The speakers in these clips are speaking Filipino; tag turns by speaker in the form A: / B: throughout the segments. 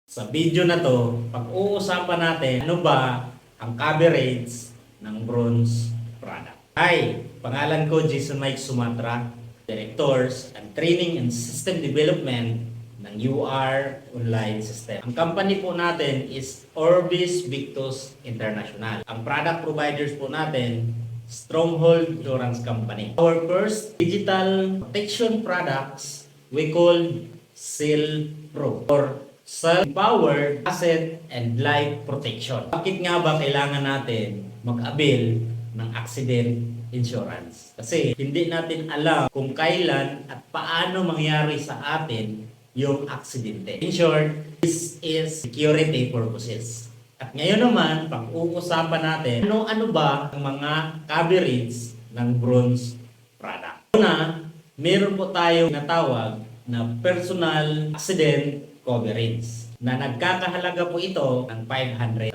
A: Sa video na to, pag-uusapan natin ano ba ang coverage ng bronze product. Hi, pangalan ko Jason Mike Sumatra, Directors and Training and System Development ng UR Online System. Ang company po natin is Orbis Victus International. Ang product providers po natin, Stronghold Insurance Company. Our first digital protection products we call Seal Pro or self-powered asset and life protection. Bakit nga ba kailangan natin mag-avail ng accident insurance? Kasi hindi natin alam kung kailan at paano mangyari sa atin yung aksidente. In short, this is security purposes. At ngayon naman, pag-uusapan natin ano ba ang mga coverage ng bronze product. Una, meron po tayong natawag na personal accident coverage na nagkakahalaga po ito ng 500,000.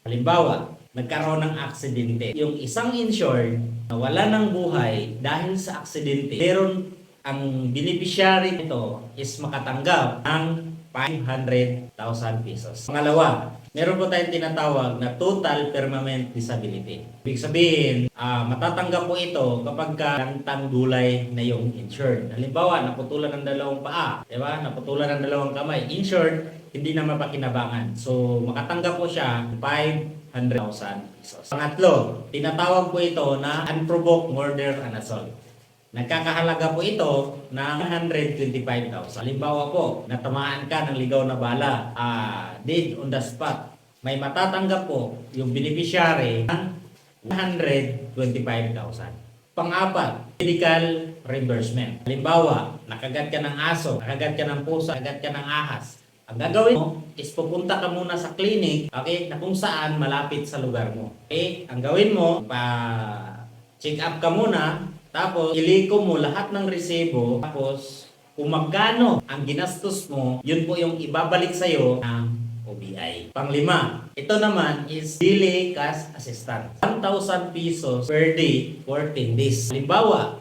A: Halimbawa, nagkaroon ng aksidente. Yung isang insured na wala ng buhay dahil sa aksidente, meron ang beneficiary nito is makatanggap ng 500,000 pesos. Pangalawa, meron po tayong tinatawag na total permanent disability. Ibig sabihin, matatanggap po ito kapag tangdulay na yung insured. Halimbawa, naputulan ng dalawang paa, diba? Naputulan ng dalawang kamay. Insured, hindi na mapakinabangan. So, makatanggap po siya ng 500,000 pesos. Pangatlo, tinatawag po ito na unprovoked murder and assault. Nagkakahalaga po ito ng 125,000. Halimbawa po, natamaan ka ng ligaw na bala, dead on the spot. May matatanggap po yung beneficiary ng 125,000. Pang-apat, medical reimbursement. Halimbawa, nakagat ka ng aso, nakagat ka ng pusa, nakagat ka ng ahas. Ang gagawin mo is pupunta ka muna sa clinic, okay, na kung saan malapit sa lugar mo. Okay, ang gawin mo, pa-check up ka muna, tapos iliko mo lahat ng resibo, tapos kung magkano ang ginastos mo, yun po yung ibabalik sa'yo ng OBI. Panglima, ito naman is daily cash assistance. 1,000 pesos per day for 10 days. Halimbawa,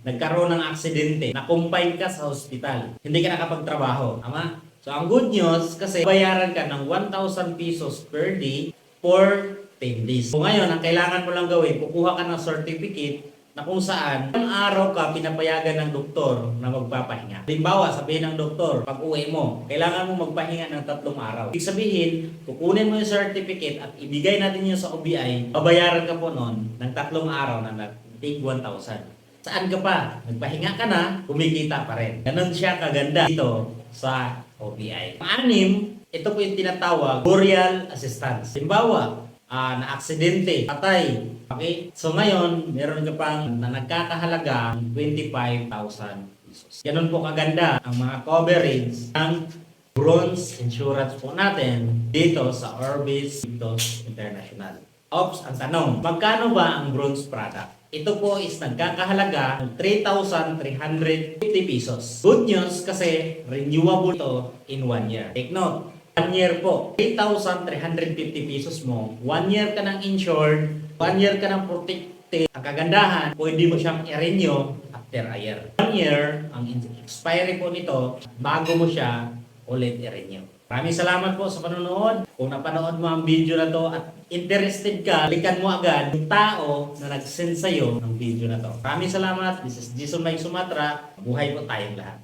A: nagkaroon ng aksidente, na-confine ka sa hospital, hindi ka nakapagtrabaho. Tama? So, ang good news, kasi bayaran ka ng 1,000 pesos per day for 10 days. So, ngayon, ang kailangan mo lang gawin, kukuha ka ng certificate na kung saan, ang araw ka pinapayagan ng doktor na magpapahinga. Halimbawa, sabihin ng doktor, pag uwi mo, kailangan mo magpahinga ng 3 araw. Ibig sabihin, kukunin mo yung certificate at ibigay natin yun sa OBI, babayaran ka po noon ng 3 araw na take 1,000. Saan ka pa? Nagpahinga ka na, kumikita pa rin. Ganon siya kaganda dito sa OBI. Pang-anim, ito po yung tinatawag burial assistance. Halimbawa, na aksidente, patay. Okay? So ngayon, meron ka pang na nagkakahalaga ng 25,000 pesos. Ganun po kaganda ang mga coverage ng bronze insurance po natin dito sa Orbis Victus International. Ops, ang tanong, magkano ba ang bronze product? Ito po is nagkakahalaga ng 3,350 pesos. Good news kasi renewable ito in 1 year. Take note, 1 year po, 3,350 pesos mo, 1 year ka ng insured, 1 year ka ng protected. Ang kagandahan, pwede mo siyang i-renew after a year. 1 year, ang expiry po nito, bago mo siya ulit i-renew. Maraming salamat po sa panonood. Kung napanood mo ang video na to at interested ka, klikan mo agad yung tao na nag-send sa'yo ng video na to. Maraming salamat. This is Jason Mike Sumatra. Buhay po tayong lahat.